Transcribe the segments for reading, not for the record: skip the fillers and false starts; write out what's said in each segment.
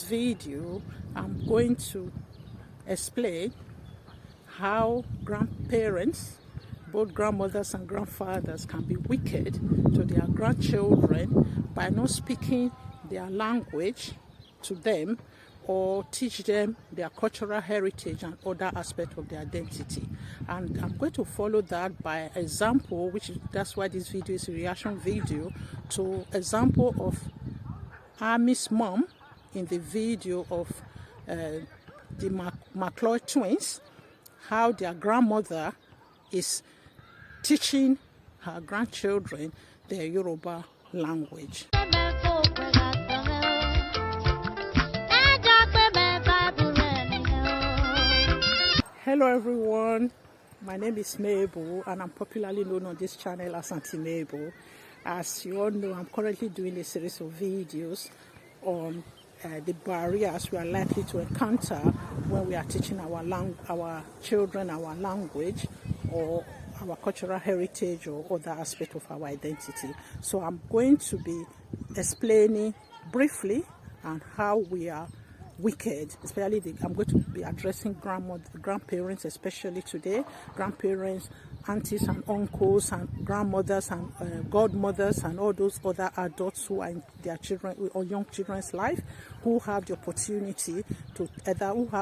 video, I'm going to explain how grandparents, both grandmothers and grandfathers, can be wicked to their grandchildren by not speaking their language to them or teach them their cultural heritage and other aspects of their identity. And I'm going to follow that by example, that's why this video is a reaction video to example of Ami's mom in the video of the McCloy twins, how their grandmother is teaching her grandchildren their Yoruba language. Hello everyone, my name is Mabel and I'm popularly known on this channel as Auntie Mabel. As you all know, I'm currently doing a series of videos on the barriers we are likely to encounter when we are teaching our children our language or our cultural heritage or other aspect of our identity. So I'm going to be explaining briefly on how we are wicked, especially I'm going to be addressing grandparents, especially today, grandparents, aunties and uncles and grandmothers and godmothers and all those other adults who are in their children or young children's life, who have the opportunity to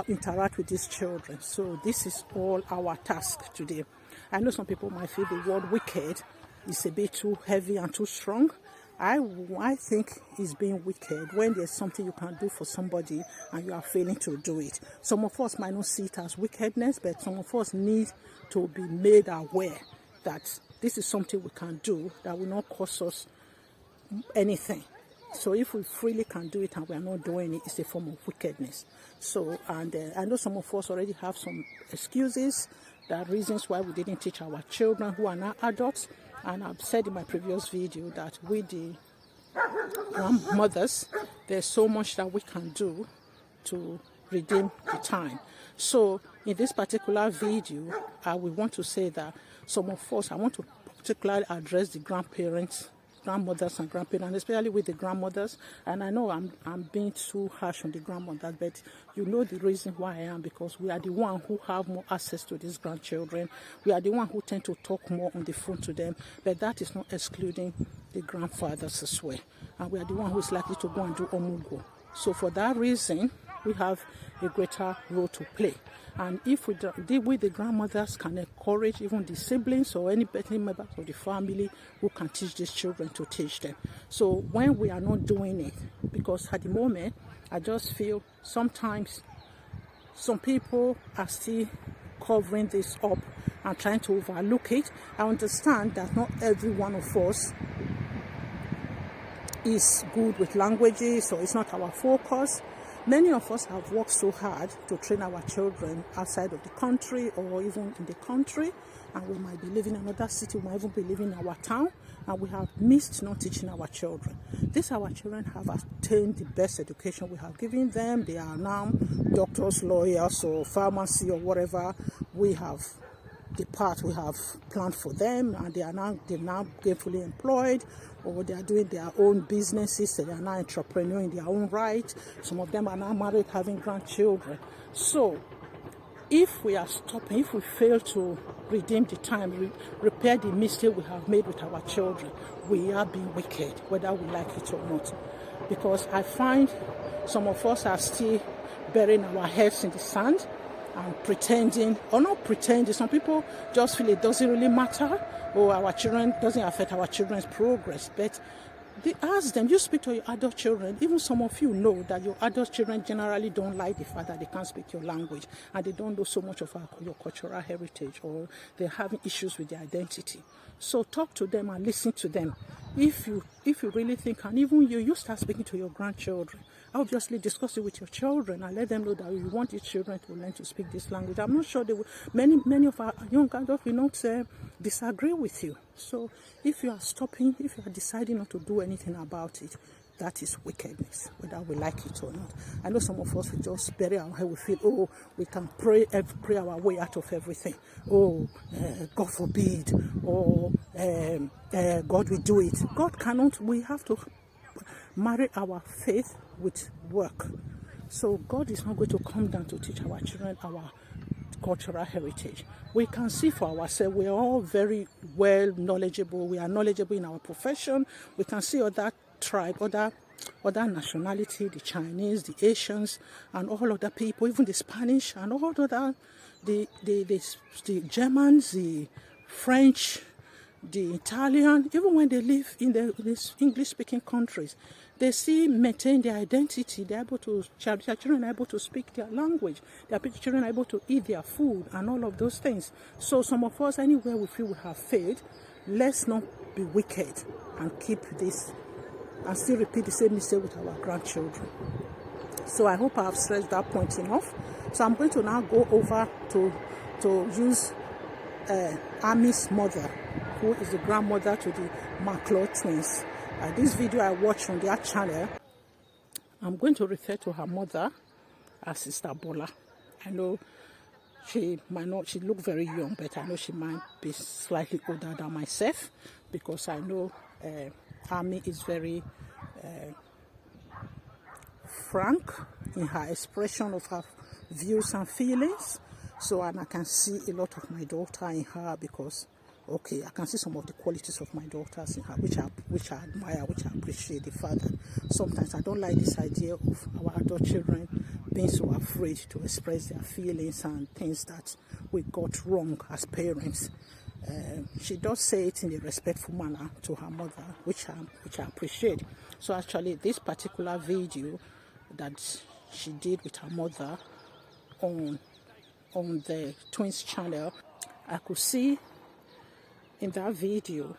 interact with these children. So this is all our task today. I know some people might feel the word wicked is a bit too heavy and too strong. I think it's being wicked when there's something you can do for somebody and you are failing to do it. Some of us might not see it as wickedness, but some of us need to be made aware that this is something we can do that will not cost us anything. So if we freely can do it and we are not doing it, it's a form of wickedness. So, and I know some of us already have some excuses, there are reasons why we didn't teach our children who are now adults. And I've said in my previous video that with the grandmothers, there's so much that we can do to redeem the time. So in this particular video, I will want to say that some of us, I want to particularly address the grandmothers and grandparents, especially with the grandmothers. And I know I'm being too harsh on the grandmothers, but you know the reason why I am, because we are the one who have more access to these grandchildren. We are the one who tend to talk more on the phone to them, but that is not excluding the grandfathers as well. And we are the one who is likely to go and do omugo. So for that reason, we have a greater role to play. And if we deal with the grandmothers, can encourage even the siblings or any members of the family who can teach these children to teach them. So when we are not doing it, because at the moment, I just feel sometimes some people are still covering this up and trying to overlook it. I understand that not every one of us is good with languages, so it's not our focus. Many of us have worked so hard to train our children outside of the country or even in the country, and we might be living in another city, we might even be living in our town, and we have missed not teaching our children. These our children have attained the best education we have given them. They are now doctors, lawyers, or pharmacy or whatever we have the path we have planned for them, and they're now gainfully employed, or they are doing their own businesses. They are now entrepreneur in their own right. Some of them are now married, having grandchildren. So if we are stopping, if we fail to redeem the time, repair the mistake we have made with our children, we are being wicked, whether we like it or not. Because I find some of us are still burying our heads in the sand and pretending, or not pretending. Some people just feel it doesn't really matter, or our children doesn't affect our children's progress. But they ask them, you speak to your adult children. Even some of you know that your adult children generally don't like the fact that they can't speak your language and they don't know so much of your cultural heritage, or they're having issues with their identity. So talk to them and listen to them. If you really think, and even you start speaking to your grandchildren, obviously discuss it with your children and let them know that you want your children to learn to speak this language. I'm not sure they will, many of our young adults will not disagree with you. So if you are stopping, if you are deciding not to do anything about it, that is wickedness, whether we like it or not. I know some of us will just bury our head. We feel, oh, we can pray our way out of everything. Oh, God forbid. Or God will do it. God cannot. We have to marry our faith with work. So God is not going to come down to teach our children our cultural heritage. We can see for ourselves, we are all very well knowledgeable. We are knowledgeable in our profession. We can see other tribe, other nationality, the Chinese, the Asians, and all other people, even the Spanish and all other, the Germans, the French, the Italian, even when they live in these English-speaking countries, they still maintain their identity. They're able to, their children are able to speak their language. Their children are able to eat their food and all of those things. So some of us, anywhere we feel we have failed, let's not be wicked and keep this and still repeat the same mistake with our grandchildren. So I hope I have stressed that point enough. So I'm going to now go over to use Ami's mother, who is the grandmother to the McClure twins. This video I watched on their channel, I'm going to refer to her mother as Sister Bola. I know she look very young, but I know she might be slightly older than myself, because I know Ami is very frank in her expression of her views and feelings. So, and I can see a lot of my daughter in her, because I can see some of the qualities of my daughters in her, which I admire, which I appreciate. The father. Sometimes I don't like this idea of our adult children being so afraid to express their feelings and things that we got wrong as parents. She does say it in a respectful manner to her mother, which I appreciate. So actually, this particular video that she did with her mother on the twins channel, I could see in that video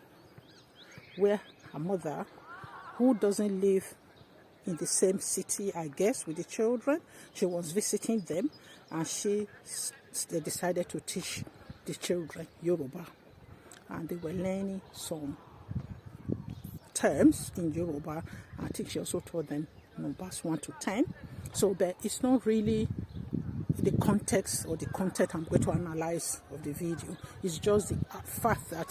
where her mother, who doesn't live in the same city, I guess, with the children, she was visiting them, and they decided to teach the children Yoruba, and they were learning some terms in Yoruba. I think she also taught them numbers 1 to 10. So, but it's not really the context or the content I'm going to analyze of the video. It's just the fact that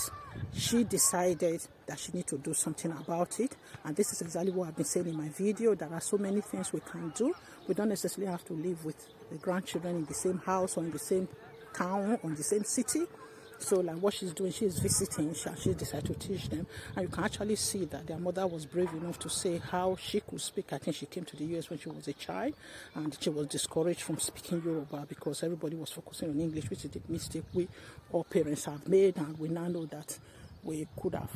she decided that she needs to do something about it. And this is exactly what I've been saying in my video. There are so many things we can do. We don't necessarily have to live with the grandchildren in the same house or in the same town or in the same city. So like what she's doing, she's visiting, she decided to teach them. And you can actually see that their mother was brave enough to say how she could speak. I think she came to the US when she was a child, and she was discouraged from speaking Yoruba because everybody was focusing on English, which is the mistake we all parents have made. And we now know that we could have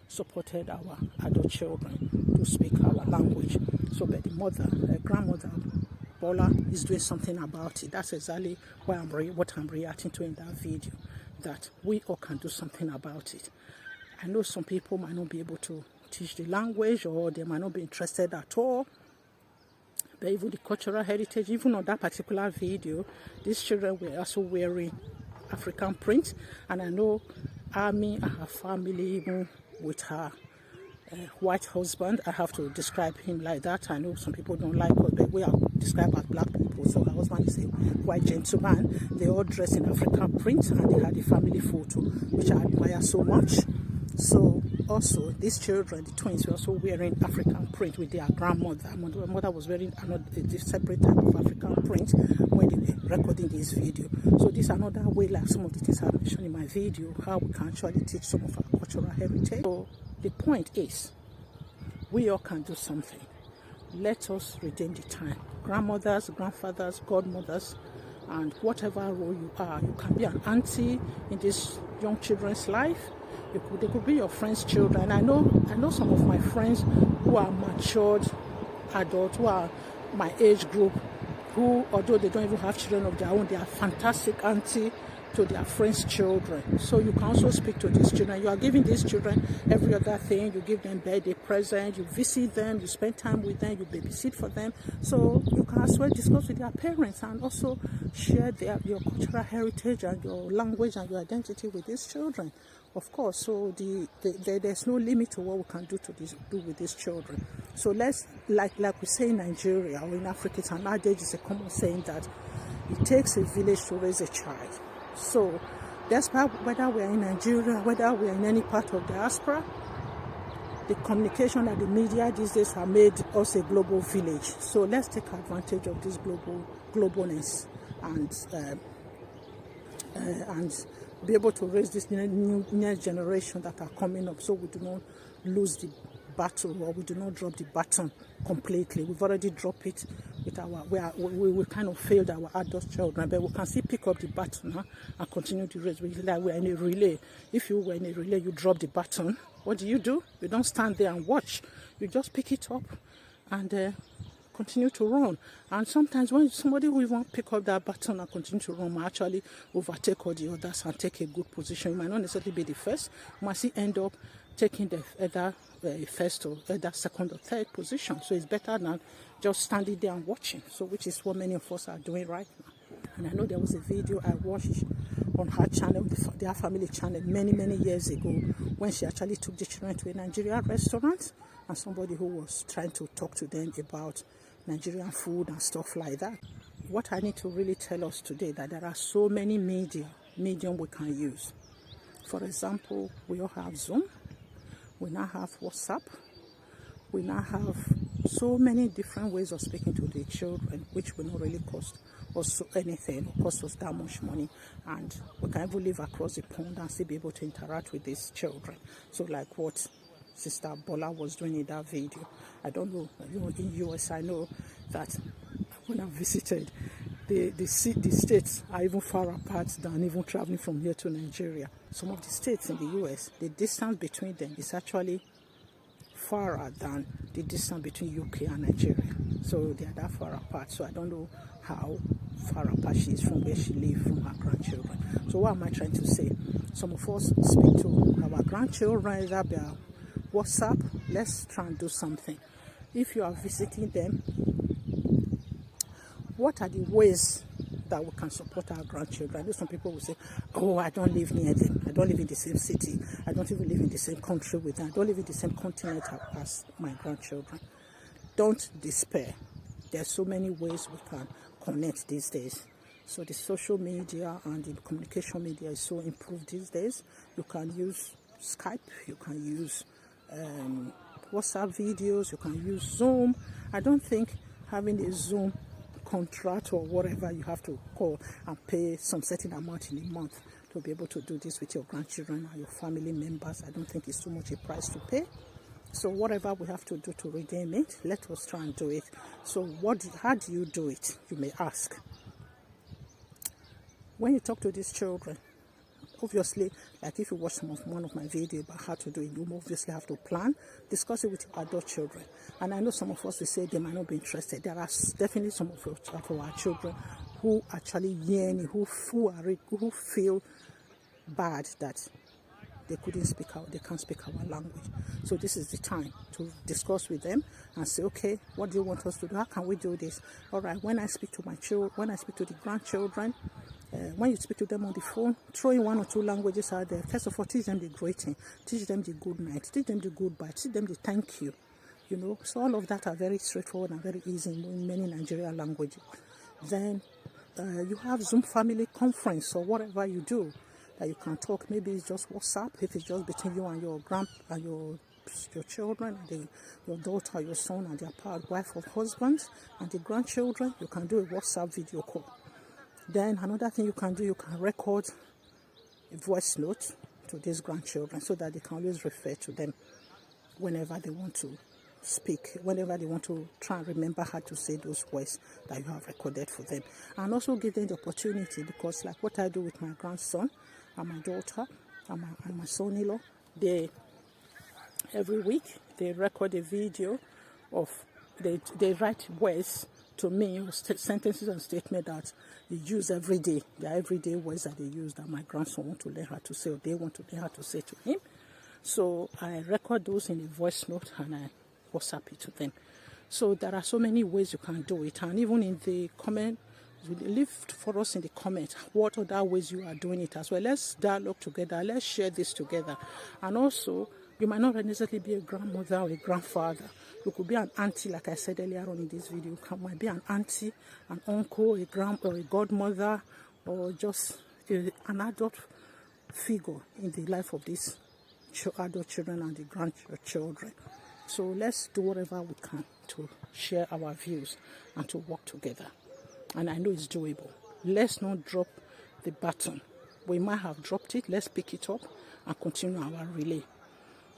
supported our adult children to speak our language. So but the mother, her grandmother, Bola, is doing something about it. That's exactly what I'm reacting to in that video, that we all can do something about it. I know some people might not be able to teach the language, or they might not be interested at all, but even the cultural heritage, even on that particular video, these children were also wearing African print. And I know Ami and her family, even with her white husband, I have to describe him like that. I know some people don't like us, but we are described as black people. So her husband is a white gentleman. They all dress in African print, and they had a family photo, which I admire so much. So also these children, the twins, were also wearing African print with their grandmother. My mother was wearing a separate type of African print when they were recording this video. So this is another way, like some of the things I mentioned in my video, how we can actually teach some of our cultural heritage. So the point is, we all can do something. Let us redeem the time. Grandmothers, grandfathers, godmothers, and whatever role you are, you can be an auntie in these young children's life. They could be your friends' children. I know some of my friends who are matured adults, who are my age group, who, although they don't even have children of their own, they are fantastic auntie to their friends' children. So you can also speak to these children. You are giving these children every other thing. You give them birthday present, you visit them, you spend time with them, you babysit for them. So you can as well discuss with their parents and also share your cultural heritage and your language and your identity with these children. Of course, so there's no limit to what we can do with these children. So let's, like we say in Nigeria or in Africa, it's an adage, it's a common saying that it takes a village to raise a child. So that's why whether we are in Nigeria, whether we are in any part of diaspora, the communication that the media these days have made us a global village. So let's take advantage of this globalness and be able to raise this new next generation that are coming up, so we do not lose the battle, or we do not drop the baton completely. We've already dropped it with we kind of failed our adult children, but we can still pick up the baton and continue the race. Like we're in a relay. If you were in a relay, you drop the baton. What do? You don't stand there and watch. You just pick it up and continue to run. And sometimes when somebody who even pick up that baton and continue to run might actually overtake all the others and take a good position. You might not necessarily be the first. You might still end up taking the either first or either second or third position. So it's better than just standing there and watching. So which is what many of us are doing right now. And I know there was a video I watched on her channel, their family channel, many years ago, when she actually took the children to a Nigerian restaurant, and somebody who was trying to talk to them about Nigerian food and stuff like that. What I need to really tell us today, that there are so many medium we can use. For example, we all have Zoom. We now have WhatsApp. We now have so many different ways of speaking to the children, which will not really cost us anything, or cost us that much money. And we can even live across the pond and still be able to interact with these children. So like what Sister Bola was doing in that video. I don't know, in US I know that when I visited, the states are even far apart than even traveling from here to Nigeria. Some of the states in the US, the distance between them is actually farther than the distance between UK and Nigeria. So they are that far apart. So I don't know how far apart she is from where she lives from her grandchildren. So what am I trying to say? Some of us speak to our grandchildren either via WhatsApp. Let's try and do something. If you are visiting them, what are the ways that we can support our grandchildren? I know some people will say, oh, I don't live near them. I don't live in the same city. I don't even live in the same country with them. I don't live in the same continent as my grandchildren. Don't despair. There are so many ways we can connect these days. So the social media and the communication media is so improved these days. You can use Skype. You can use WhatsApp videos. You can use Zoom. I don't think having a Zoom contract or whatever you have to call and pay some certain amount in a month to be able to do this with your grandchildren and your family members, I don't think it's too much a price to pay. So whatever we have to do to redeem it, let us try and do it. So how do you do it, you may ask? When you talk to these children, obviously, like if you watch one of my videos about how to do it, you obviously have to plan, discuss it with your adult children. And I know some of us will say they might not be interested. There are definitely some of our children who actually yearn, who feel bad that they can't speak our language. So this is the time to discuss with them and say, okay, what do you want us to do? How can we do this? All right, when I speak to my children, when I speak to the grandchildren, when you speak to them on the phone, throw in 1 or 2 languages out there. First of all, teach them the greeting, teach them the good night, teach them the goodbye, teach them the thank you. You know, so all of that are very straightforward and very easy in many Nigerian languages. Then you have Zoom family conference or whatever you do that you can talk. Maybe it's just WhatsApp. If it's just between you and your your children, your daughter, your son, and their wife or husband, and the grandchildren, you can do a WhatsApp video call. Then another thing you can do, you can record a voice note to these grandchildren so that they can always refer to them whenever they want to speak, whenever they want to try and remember how to say those words that you have recorded for them. And also give them the opportunity, because like what I do with my grandson and my daughter and my son-in-law, every week they record a video of, they write words to me, sentences and statements that they use every day. They are everyday words that they use that my grandson want to learn how to say, or they want to learn how to say to him. So I record those in a voice note and I WhatsApp it to them. So there are so many ways you can do it. And even in the comment, leave for us in the comment what other ways you are doing it as well. Let's dialogue together. Let's share this together. And also, you might not necessarily be a grandmother or a grandfather. You could be an auntie, like I said earlier on in this video. You might be an auntie, an uncle, a or a godmother, or just an adult figure in the life of this adult children and the grandchildren. So let's do whatever we can to share our views and to work together. And I know it's doable. Let's not drop the baton. We might have dropped it. Let's pick it up and continue our relay.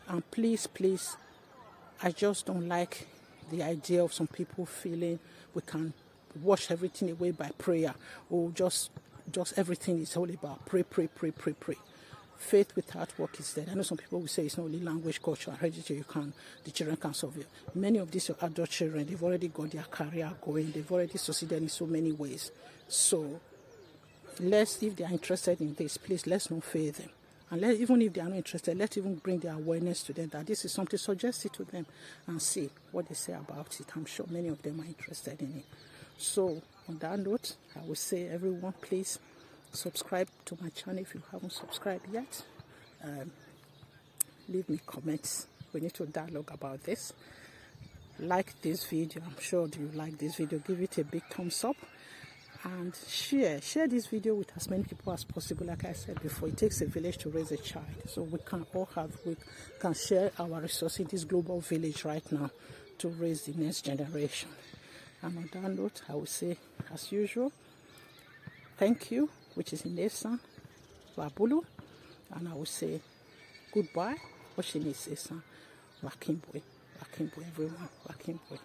And please, please, I just don't like the idea of some people feeling we can wash everything away by prayer, or just everything is all about pray. Faith without work is dead. I know some people will say it's not only language, culture, and heritage the children can solve it. Many of these adult children, they've already got their career going. They've already succeeded in so many ways. So if they are interested in this, please, let's not fail them. And even if they are not interested, let's even bring their awareness to them that this is something, suggest it to them and see what they say about it. I'm sure many of them are interested in it. So on that note, I will say, everyone, please subscribe to my channel if you haven't subscribed yet. Leave me comments. We need to dialogue about this. Like this video. I'm sure you like this video. Give it a big thumbs up. And share this video with as many people as possible. Like I said before, it takes a village to raise a child. So we can share our resources in this global village right now to raise the next generation. And on that note, I will say, as usual, thank you, which is in Esan, Wabulu, and I will say goodbye, which is Esan, Wakimboy, everyone, Wakimboy.